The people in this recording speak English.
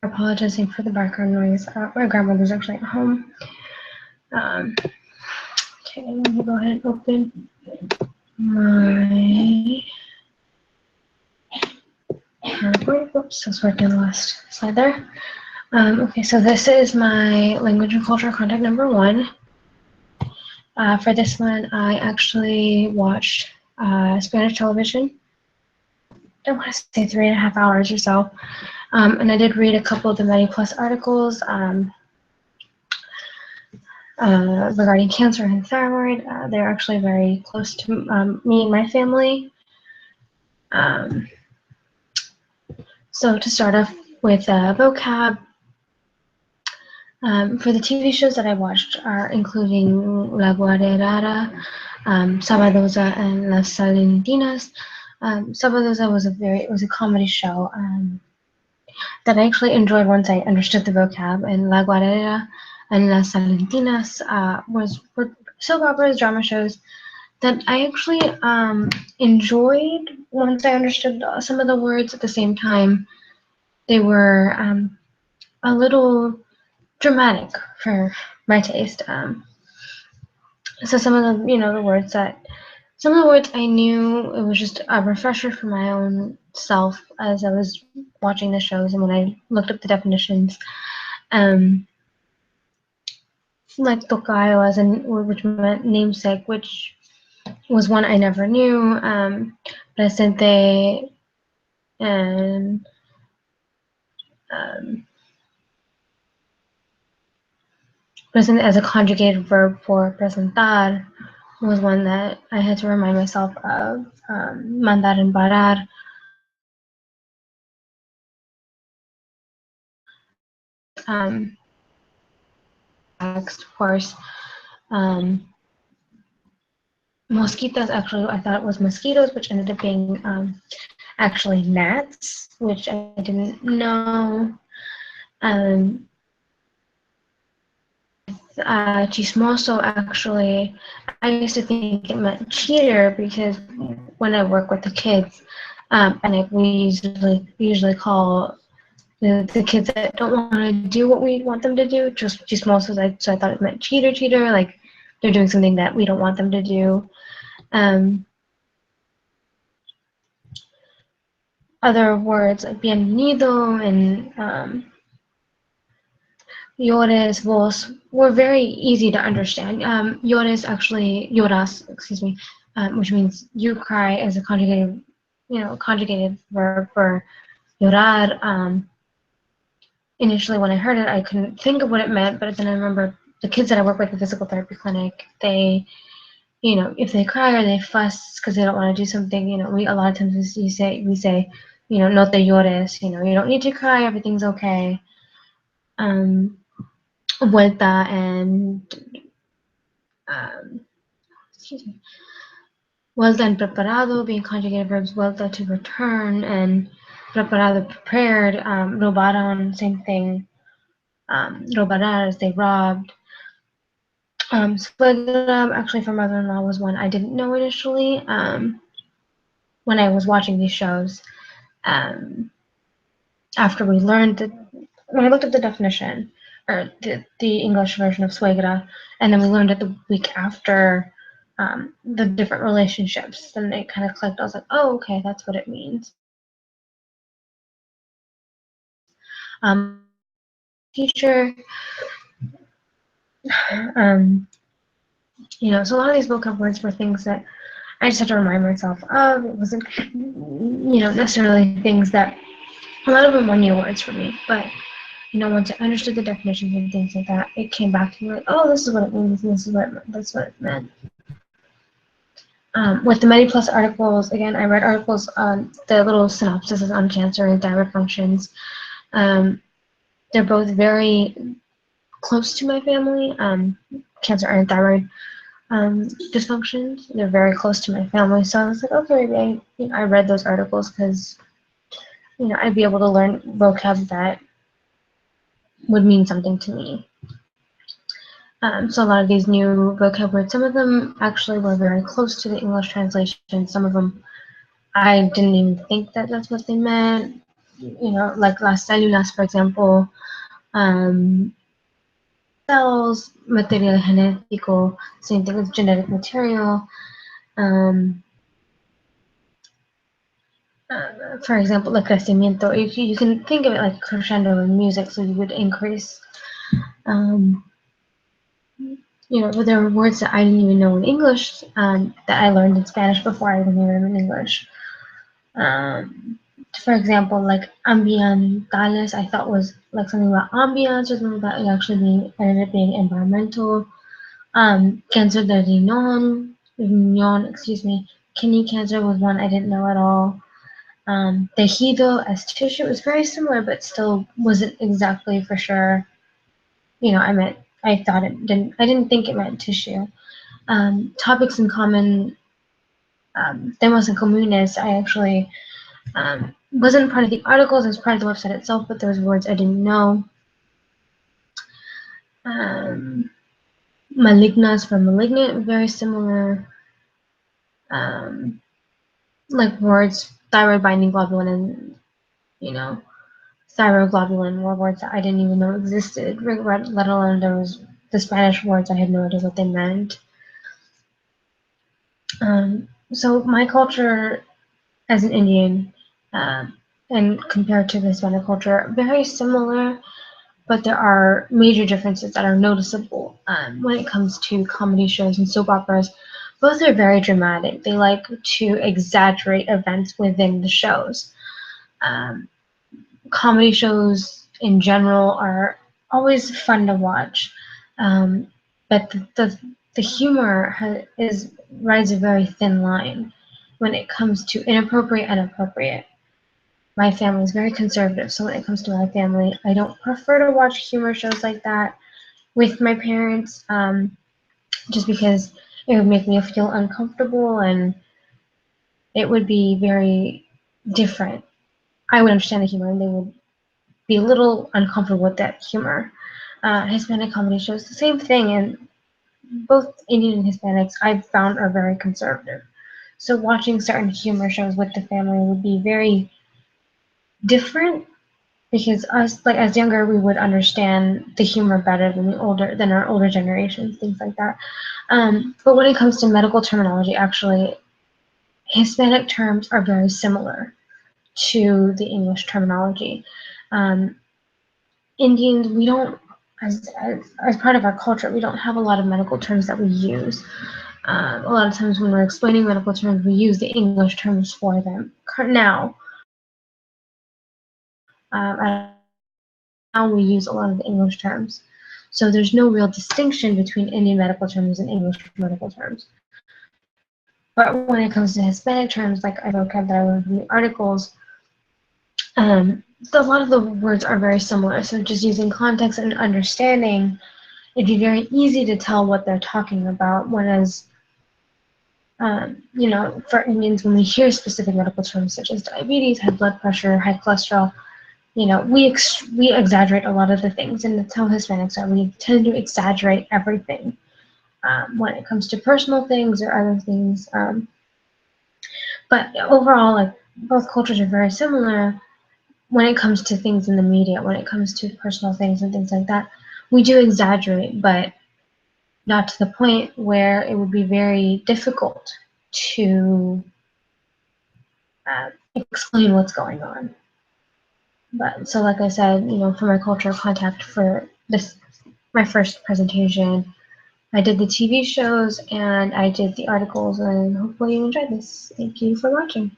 Apologizing for the background noise. My grandmother's actually at home. Okay, let me go ahead and open my PowerPoint. Oops, I was working on the last slide there. Okay, so this is my language and culture contact number 1. For this one, I actually watched Spanish television. I want to say 3.5 hours or so. And I did read a couple of the MediPlus articles regarding cancer and thyroid. They're actually very close to me and my family. So to start off with vocab, for the TV shows that I watched are including La Guarderrara, Sabadoza, and Las Salentinas. Sabadoza was a comedy show that I actually enjoyed once I understood the vocab, and La Guarderrara and Las Salentinas were soap operas, drama shows that I actually enjoyed once I understood some of the words. At the same time, they were a little dramatic for my taste. So some of the words I knew, it was just a refresher for my own self as I was watching the shows and when I looked up the definitions. Like tocayo, which meant namesake, which was one I never knew. Presente and present as a conjugated verb for presentar was one that I had to remind myself of. Mandar and parar. Text, of course. Mosquitos, actually, I thought it was mosquitoes, which ended up being actually gnats, which I didn't know. Chismoso, actually, I used to think it meant cheater because when I work with the kids, and we usually call the kids that don't want to do what we want them to do just chismosos. So I thought it meant cheater, like they're doing something that we don't want them to do. Other words like bienvenido and llores, vos were very easy to understand. Llores, actually, lloras, excuse me, which means you cry, as a conjugated verb for llorar. Initially, when I heard it, I couldn't think of what it meant, but then I remember the kids that I work with at the physical therapy clinic, they, if they cry or they fuss because they don't want to do something, a lot of times we say, no te llores, you don't need to cry, everything's okay. Vuelta and excuse me, vuelta and preparado being conjugated verbs, vuelta to return and preparado prepared. Robaron, same thing. Robarar, they robbed. Suegra, actually for mother-in-law, was one I didn't know initially when I was watching these shows. After we learned when I looked at the definition, or the English version of suegra, and then we learned it the week after the different relationships, then it kind of clicked. I was like, oh, okay, that's what it means. Teacher, so a lot of these vocab words were things that I just had to remind myself of. It wasn't, necessarily things that, a lot of them were new words for me, but once I understood the definitions and things like that, it came back to me like, oh, this is what it means, and that's what it meant. With the MediPlus articles, again, I read articles on the little synopses on cancer and thyroid functions. They're both very close to my family, cancer and thyroid dysfunctions. They're very close to my family, so I was like, okay, maybe I read those articles because I'd be able to learn vocab that would mean something to me. So a lot of these new vocab words, some of them actually were very close to the English translation. Some of them I didn't even think that that's what they meant. like las células, for example, cells, material genético, same thing with genetic material. For example, like crecimiento, you can think of it like crescendo in music, so you would increase. But there were words that I didn't even know in English that I learned in Spanish before I even knew them in English. For example, like ambientales, I thought was like something about ambience or something about it actually ended up being environmental. Cancer de riñón, excuse me, kidney cancer was one I didn't know at all. Tejido as tissue was very similar, but still wasn't exactly for sure. I didn't think it meant tissue. Topics in common, temas en comunes, I actually wasn't part of the articles, it was part of the website itself, but those words I didn't know. Malignas for malignant, very similar. Like words, thyroid binding globulin and, thyroglobulin were words that I didn't even know existed, let alone the Spanish words, I had no idea what they meant. So my culture as an Indian and compared to the Hispanic culture, very similar, but there are major differences that are noticeable when it comes to comedy shows and soap operas. Both are very dramatic. They like to exaggerate events within the shows. Comedy shows in general are always fun to watch, but the humor rides a very thin line when it comes to inappropriate and appropriate. My family is very conservative, so when it comes to my family, I don't prefer to watch humor shows like that with my parents, just because it would make me feel uncomfortable and it would be very different. I would understand the humor and they would be a little uncomfortable with that humor. Hispanic comedy shows the same thing, and both Indian and Hispanics I've found are very conservative. So watching certain humor shows with the family would be very different because us, like as younger, we would understand the humor better than our older generations, things like that. But when it comes to medical terminology, actually, Hispanic terms are very similar to the English terminology. Indians, we don't, as part of our culture, we don't have a lot of medical terms that we use. A lot of times when we're explaining medical terms, we use the English terms for them. Now, now we use a lot of the English terms. So there's no real distinction between Indian medical terms and English medical terms. But when it comes to Hispanic terms, like I vocab that I learned from the articles, a lot of the words are very similar. So just using context and understanding, it'd be very easy to tell what they're talking about. Whereas, for Indians, when we hear specific medical terms such as diabetes, high blood pressure, high cholesterol, we exaggerate a lot of the things, and that's how Hispanics are. We tend to exaggerate everything when it comes to personal things or other things. But overall, like both cultures are very similar when it comes to things in the media, when it comes to personal things and things like that. We do exaggerate, but not to the point where it would be very difficult to explain what's going on. But so, like I said, for my cultural contact for my first presentation, I did the TV shows and I did the articles, and hopefully you enjoyed this. Thank you for watching.